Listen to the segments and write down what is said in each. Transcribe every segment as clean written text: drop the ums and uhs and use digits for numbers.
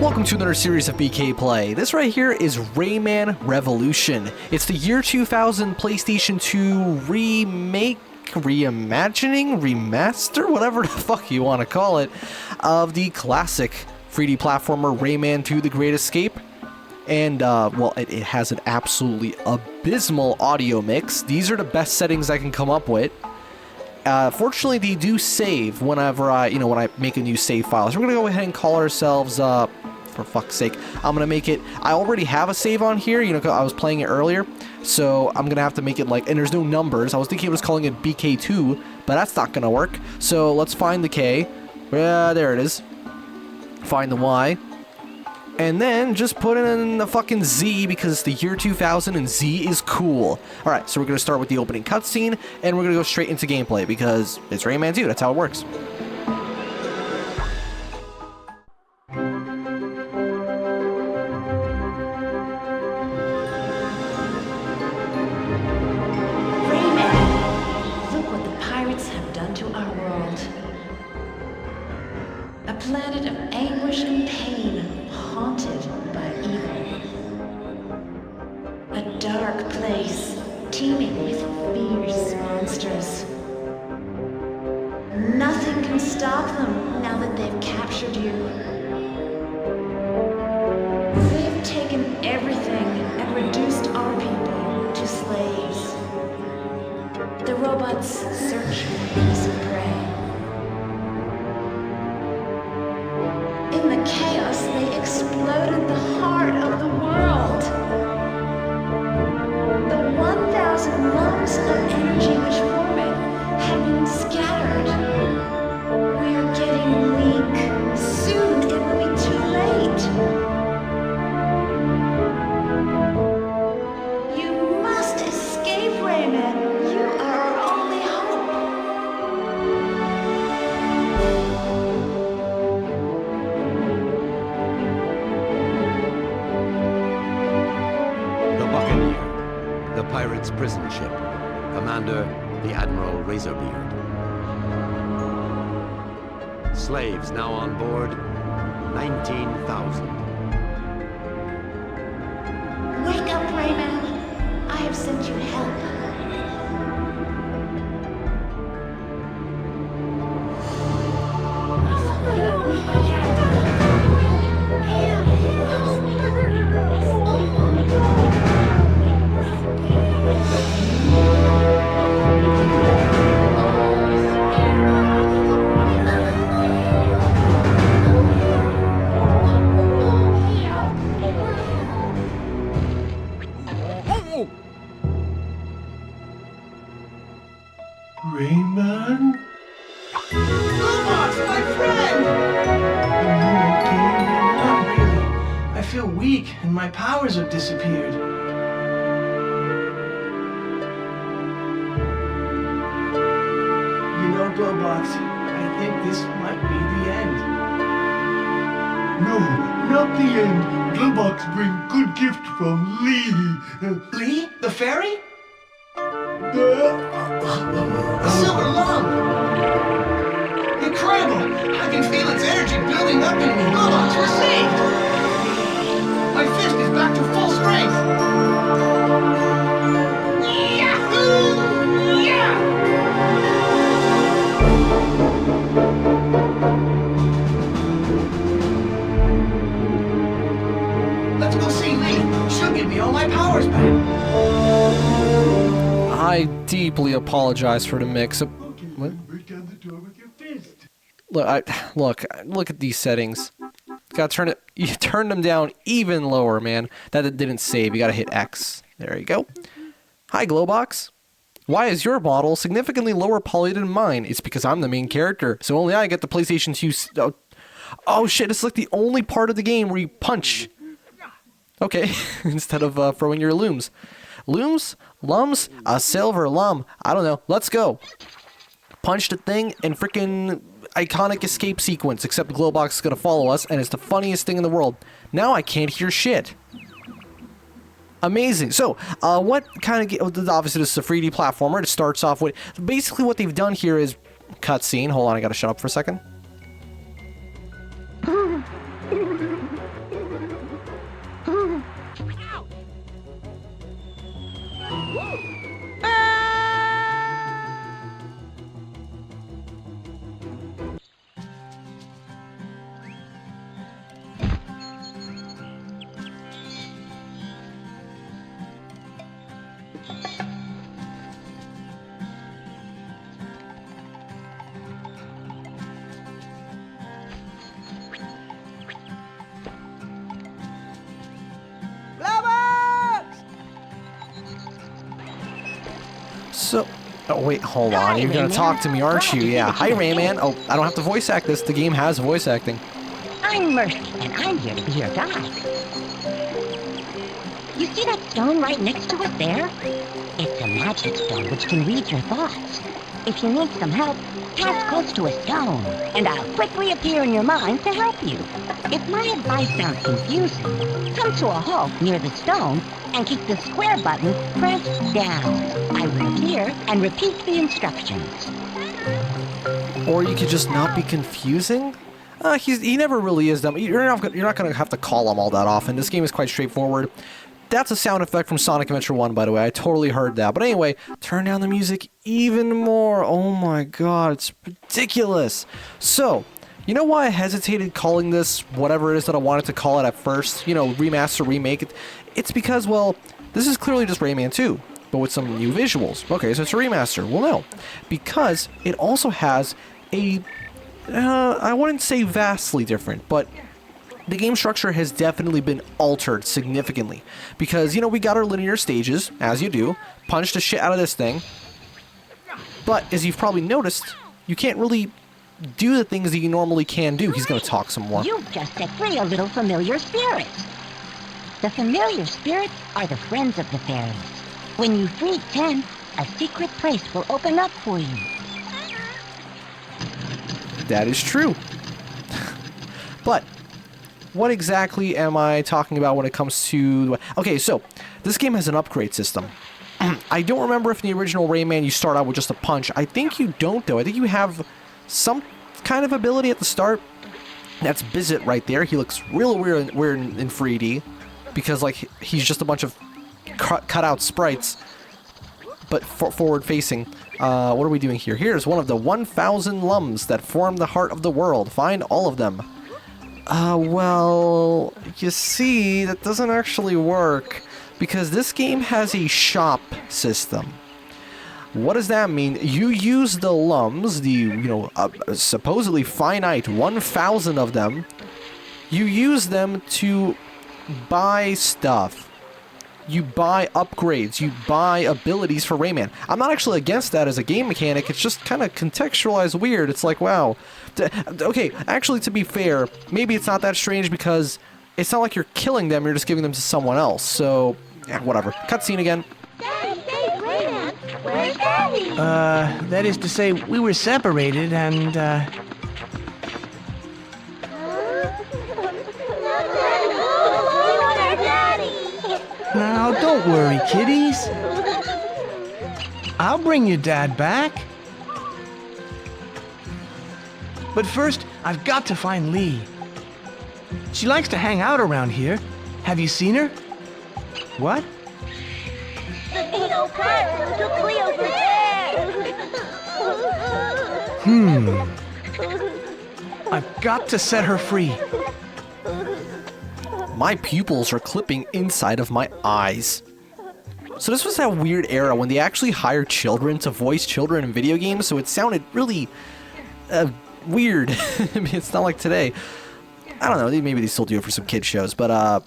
welcome to another series of BK Play. This right here is Rayman Revolution. It's the year 2000 PlayStation 2 remake, reimagining, remaster, whatever the fuck you want to call it, of the classic 3D platformer Rayman 2: The Great Escape. And, well, it has an absolutely abysmal audio mix. These are the best settings I can come up with. Fortunately, they do save whenever when I make a new save file. So we're gonna go ahead and call ourselves, for fuck's sake, I'm gonna make it, I already have a save on here, I was playing it earlier, so I'm gonna have to make it like, and there's no numbers. I was thinking I was calling it BK2, but that's not gonna work. So let's find the K. There it is. Find the Y. And then just put in the fucking Z because it's the year 2000 and Z is cool. Alright, so we're going to start with the opening cutscene and we're going to go straight into gameplay because it's Rayman 2, that's how it works. Rayman, look what the pirates have done to our world. A planet of anguish and pain, haunted by evil. A dark place, teeming with fierce monsters. Nothing can stop them now that they've captured you. They've taken everything and reduced our people to slaves. The robots search for innocent prey. In the chaos, they exploded the heart of the world. The 1,000 lumps of energy which form it have been scattered. We are getting weak. Soon it will be too late. You must escape, Rayman. You are our only hope. The pirate's prison ship. Commander, the Admiral Razorbeard. Slaves now on board, 19,000. Wake up, Rayman. I have sent you help. Rayman? Lumos, my friend! Not really. I feel weak and my powers have disappeared. You know, Glowbox, I think this might be the end. No, not the end. Glowbox bring good gift from Lee. Lee? The fairy? A silver lung! Incredible! I can feel its energy building up in me. Glowbox, we're saved! My fist is back to full strength! Yahoo! Yeah! Let's go see Lee. She'll give me all my powers back. I deeply apologize for the mix. What? Break down the door with your fist. Look at these settings. Gotta turn it. You turn them down even lower, man. That it didn't save. You gotta hit X. There you go. Hi, Glowbox. Why is your model significantly lower poly than mine? It's because I'm the main character, so only I get the PlayStation 2. Oh shit! It's like the only part of the game where you punch. Okay, instead of throwing your looms. Looms? Lums? A silver lum. I don't know. Let's go. Punch the thing and freaking iconic escape sequence, except Glowbox is going to follow us, and it's the funniest thing in the world. Now I can't hear shit. Amazing. So, what kind of... Obviously, this is a 3D platformer. It starts off with... Basically, what they've done here is... Cutscene. Hold on, I gotta shut up for a second. So... Oh, wait, hold on. You're gonna talk to me, aren't you? Yeah. Hi, Rayman. Oh, I don't have to voice act this. The game has voice acting. I'm Mercy, and I'm here to be your guide. You see that stone right next to us there? It's a magic stone which can read your thoughts. If you need some help, pass close to a stone, and I'll quickly appear in your mind to help you. If my advice sounds confusing, come to a halt near the stone and keep the square button pressed down. I will appear and repeat the instructions. Or you could just not be confusing? He never really is dumb. You're not going to have to call him all that often. This game is quite straightforward. That's a sound effect from Sonic Adventure 1, by the way. I totally heard that. But anyway, turn down the music even more. Oh my god, it's ridiculous. So, you know why I hesitated calling this whatever it is that I wanted to call it at first? You know, remaster, remake it. It's because, well, this is clearly just Rayman 2, but with some new visuals. Okay, so it's a remaster. Well, no. Because it also has a... I wouldn't say vastly different, but... the game structure has definitely been altered significantly. Because, you know, we got our linear stages, as you do, punch the shit out of this thing. But, as you've probably noticed, you can't really do the things that you normally can do. He's going to talk some more. You've just set free a little familiar spirit. The familiar spirits are the friends of the fairies. When you free 10, a secret place will open up for you. That is true. But... what exactly am I talking about when it comes to... okay, so, this game has an upgrade system. I don't remember if in the original Rayman you start out with just a punch. I think you don't, though. I think you have some kind of ability at the start. That's Bizet right there. He looks real weird in 3D. Because, like, he's just a bunch of cut-out sprites. But forward-facing. What are we doing here? Here's one of the 1,000 lums that form the heart of the world. Find all of them. Well, you see, that doesn't actually work, because this game has a shop system. What does that mean? You use the lums, the, you know, supposedly finite 1,000 of them, you use them to buy stuff. You buy upgrades, you buy abilities for Rayman. I'm not actually against that as a game mechanic, it's just kind of contextualized weird. It's like, wow. Okay, actually, to be fair, maybe it's not that strange because it's not like you're killing them, you're just giving them to someone else. So, yeah, whatever. Cutscene again. Where's Daddy? That is to say, we were separated and, Now, don't worry, kiddies. I'll bring your dad back. But first, I've got to find Lee. She likes to hang out around here. Have you seen her? What? Look way over there. I've got to set her free. My pupils are clipping inside of my eyes. So this was that weird era when they actually hired children to voice children in video games, so it sounded really weird. I mean, it's not like today. I don't know, maybe they still do it for some kid shows, but oh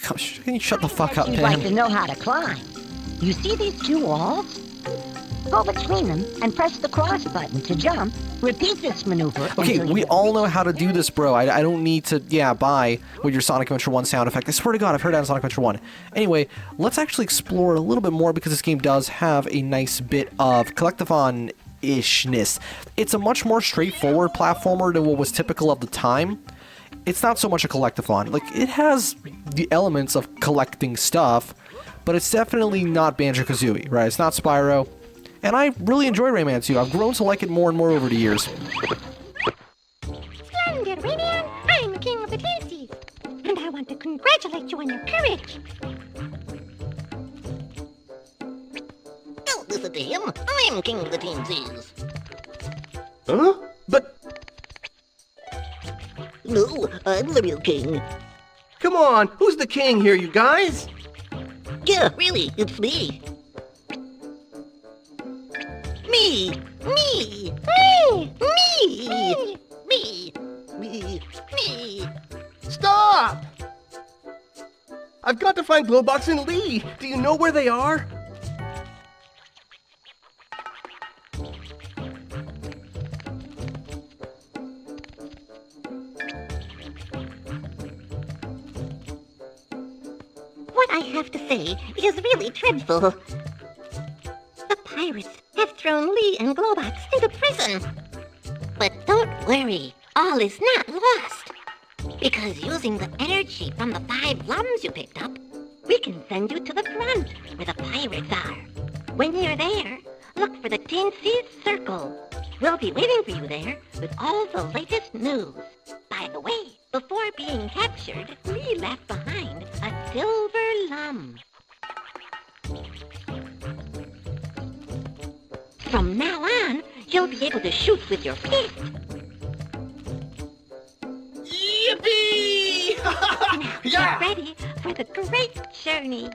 gosh, can you shut the fuck up, You'd like to man? know how to climb. You see these two walls? Go between them and press the cross button to jump. Repeat this maneuver. Okay, until we you all know how to do this, bro. I don't need to, buy with your Sonic Adventure 1 sound effect. I swear to God, I've heard that in Sonic Adventure 1. Anyway, let's actually explore a little bit more because this game does have a nice bit of collectathon-ishness. It's a much more straightforward platformer than what was typical of the time. It's not so much a collectathon. Like, it has the elements of collecting stuff, but it's definitely not Banjo-Kazooie, right? It's not Spyro. And I really enjoy Rayman 2. I've grown to like it more and more over the years. Splendid, Rayman! I'm the king of the Teamsies, and I want to congratulate you on your courage. Don't listen to him. I'm king of the Teamsies. Huh? But No, I'm the real king. come on, who's the king here, you guys? Yeah, really, it's me. Me! Me! Me! Me! Me! Me! Me! Stop! I've got to find Glowbox and Lee. Do you know where they are? I have to say, is really dreadful. The pirates have thrown Lee and Globox into prison. But don't worry, all is not lost. Because using the energy from the 5 lums you picked up, we can send you to the front where the pirates are. When you're there, look for the Teensy Circle. We'll be waiting for you there with all the latest news. By the way, before being captured, Lee left behind a silver lum. From now on, you'll be able to shoot with your fist. Yippee! Now get ready for the great journey.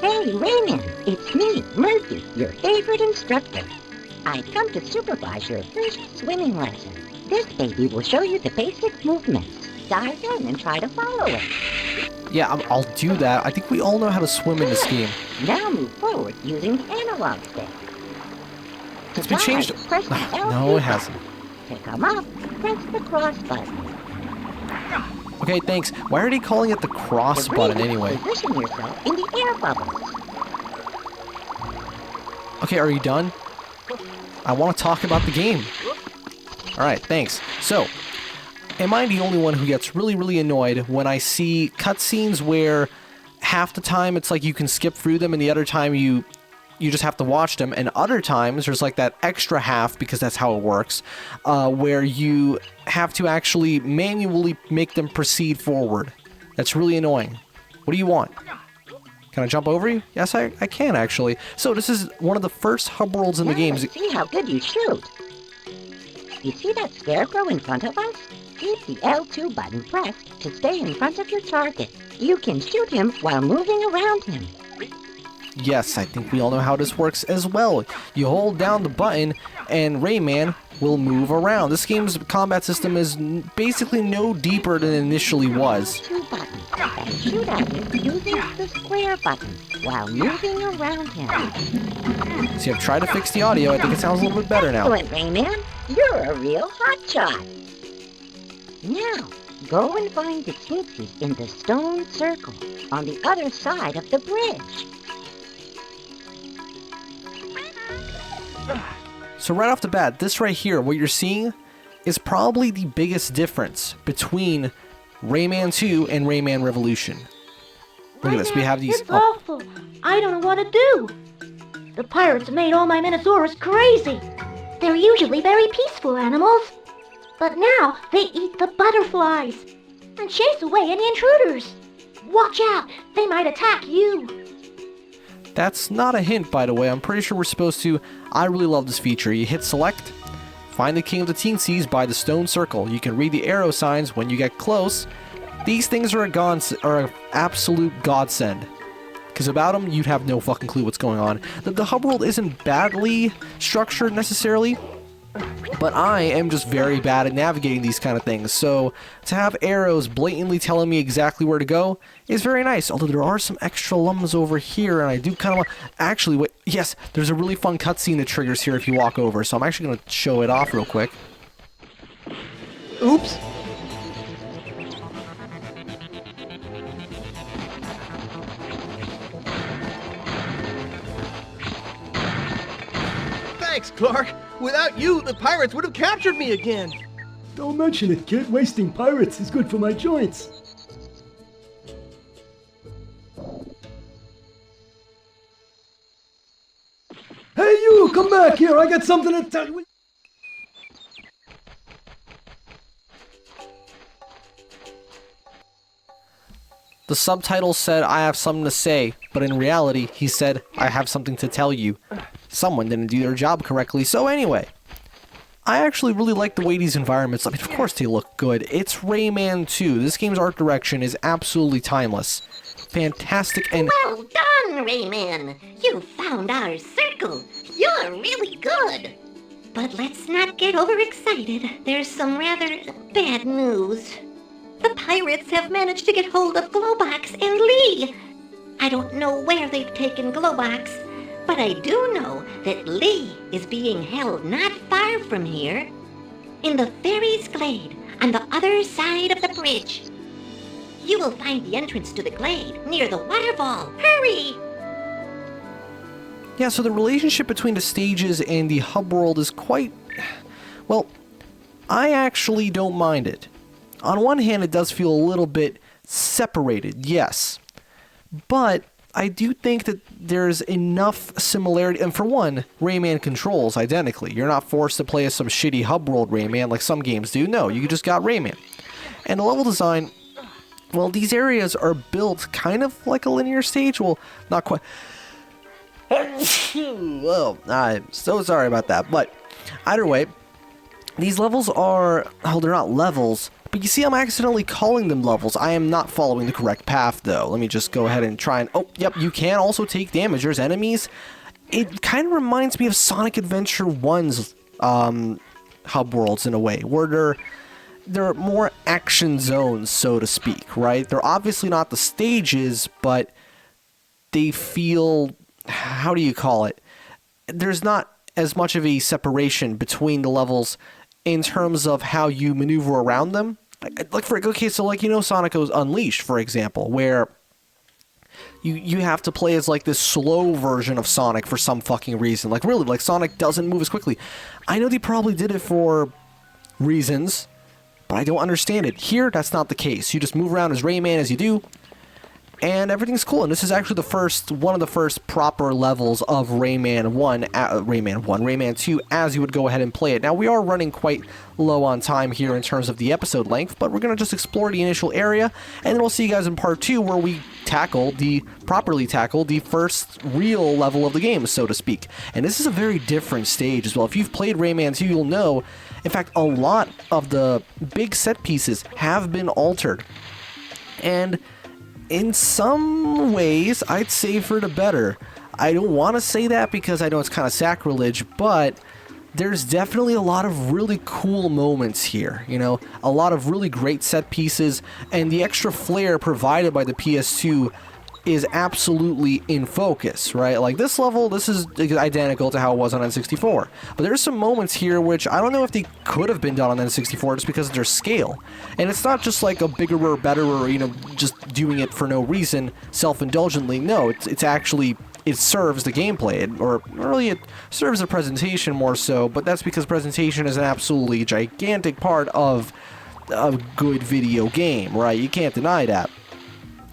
Hey, Rayman, it's me, Murphy, your favorite instructor. I've come to supervise your first swimming lesson. This baby will show you the basic movements. Dive in and try to follow it. Yeah, I'll do that. I think we all know how to swim in this game. Now move forward using the analog stick. It's been changed. Press the L No, it hasn't. Pick 'em up, press the cross button. Okay, thanks. Why are they calling it the cross button anyway? Position yourself in the air bubbles. Okay, are you done? I want to talk about the game. Alright, thanks. So, am I the only one who gets really, really annoyed when I see cutscenes where half the time it's like you can skip through them and the other time you just have to watch them, and other times there's like that extra half, because that's how it works, where you have to actually manually make them proceed forward. That's really annoying. What do you want? Can I jump over you? Yes, I can actually. So this is one of the first hub worlds in the game. Let's see how good you shoot. You see that scarecrow in front of us? Keep the L2 button pressed to stay in front of your target. You can shoot him while moving around him. Yes, I think we all know how this works as well. You hold down the button and Rayman will move around. This game's combat system is basically no deeper than it initially was. L2 button and shoot at him using the square button while moving around him. See, I've tried to fix the audio. I think it sounds a little bit better now. Excellent, Rayman. You're a real hotshot. Now, go and find the Teensies in the stone circle on the other side of the bridge. So right off the bat, this right here, what you're seeing, is probably the biggest difference between Rayman 2 and Rayman Revolution. Look at this, we have these... It's awful. I don't know what to do. The pirates made all my Minosaurs crazy. They're usually very peaceful animals. But now they eat the butterflies and chase away any intruders. Watch out, they might attack you. That's not a hint, by the way. I'm pretty sure we're supposed to... I really love this feature. You hit select, find the King of the Teensies by the stone circle. You can read the arrow signs when you get close. These things are an absolute godsend. Because without them, you'd have no fucking clue what's going on. The hub world isn't badly structured necessarily, but I am just very bad at navigating these kind of things. So to have arrows blatantly telling me exactly where to go is very nice. Although there are some extra lums over here, and I do kind of want... Actually, wait, yes, there's a really fun cutscene that triggers here if you walk over. So I'm actually going to show it off real quick. Oops. Thanks, Clark. Without you, the pirates would have captured me again. Don't mention it, kid. Wasting pirates is good for my joints. Hey, you! Come back here! I got something to tell you. The subtitle said, I have something to say, but in reality, he said, I have something to tell you. Someone didn't do their job correctly. So anyway, I actually really like the way these environments, I mean, of course they look good. It's Rayman 2. This game's art direction is absolutely timeless. Fantastic and... Well done, Rayman. You found our circle. You're really good. But let's not get overexcited. There's some rather bad news. The pirates have managed to get hold of Glowbox and Lee. I don't know where they've taken Glowbox, but I do know that Lee is being held not far from here, in the Fairies' Glade, on the other side of the bridge. You will find the entrance to the glade near the waterfall. Hurry! Yeah, so the relationship between the stages and the hub world is quite... Well, I actually don't mind it. On one hand, it does feel a little bit separated, yes. But I do think that there's enough similarity, and for one, Rayman controls identically. You're not forced to play as some shitty hub world Rayman like some games do. No, you just got Rayman. And the level design, well, these areas are built kind of like a linear stage. Well, not quite. Well, I'm so sorry about that. But either way, these levels are, oh, they're not levels. But you see, I'm accidentally calling them levels. I am not following the correct path, though. Let me just go ahead and try and... Oh, yep, you can also take damage. There's enemies. It kind of reminds me of Sonic Adventure 1's hub worlds in a way, where they're more action zones, so to speak, right? They're obviously not the stages, but they feel... How do you call it? There's not as much of a separation between the levels in terms of how you maneuver around them. Like, Sonic Unleashed, for example, where you have to play as, like, this slow version of Sonic for some fucking reason. Like, really, like, Sonic doesn't move as quickly. I know they probably did it for reasons, but I don't understand it. Here, that's not the case. You just move around as Rayman as you do, and everything's cool. And this is actually one of the first proper levels of Rayman 2 as you would go ahead and play it. Now, we are running quite low on time here in terms of the episode length, but we're going to just explore the initial area, and then we'll see you guys in part 2 where we properly tackle the first real level of the game, so to speak. And this is a very different stage as well. If you've played Rayman 2, you'll know, in fact, a lot of the big set pieces have been altered. And in some ways, I'd say for the better. I don't want to say that because I know it's kind of sacrilege, but there's definitely a lot of really cool moments here, you know, a lot of really great set pieces, and the extra flair provided by the PS2 is absolutely in focus, right? Like, this level, this is identical to how it was on N64, but there's some moments here which I don't know if they could have been done on N64 just because of their scale. And it's not just like a bigger or better, or, you know, just doing it for no reason, self-indulgently. No, it's actually, it serves the gameplay, or really it serves the presentation more so, but that's because presentation is an absolutely gigantic part of a good video game, right? You can't deny that.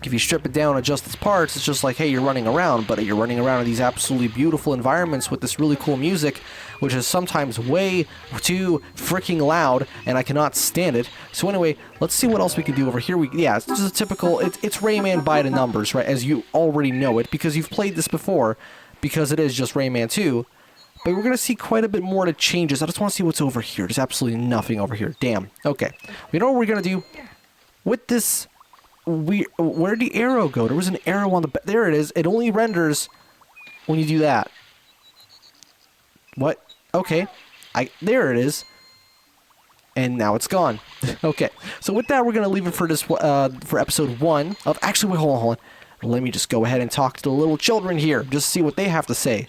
If you strip it down to just its parts, it's just like, hey, you're running around, but you're running around in these absolutely beautiful environments with this really cool music, which is sometimes way too freaking loud, and I cannot stand it. So anyway, let's see what else we can do over here. It's just a typical, it's Rayman by the numbers, right, as you already know it, because you've played this before, because it is just Rayman 2, but we're going to see quite a bit more that changes. I just want to see what's over here. There's absolutely nothing over here. Damn. Okay. You know what we're going to do? With this... Where'd the arrow go? There was an arrow on the back. There it is. It only renders when you do that. What? Okay. There it is. And now it's gone. Okay. So with that, we're going to leave it for this for episode 1 of... Actually, wait, hold on. Let me just go ahead and talk to the little children here. Just see what they have to say.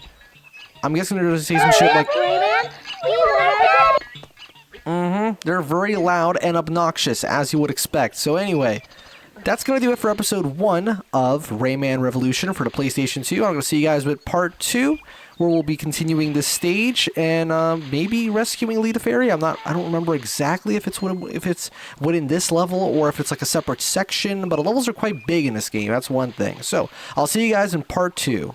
I'm guessing they're going to say some shit like... They're very loud and obnoxious, as you would expect. So anyway... That's going to do it for episode 1 of Rayman Revolution for the PlayStation 2. I'm going to see you guys with part 2, where we'll be continuing this stage and maybe rescuing Lee the Fairy. I don't remember exactly if it's within this level or if it's like a separate section, but the levels are quite big in this game. That's one thing. So I'll see you guys in part 2.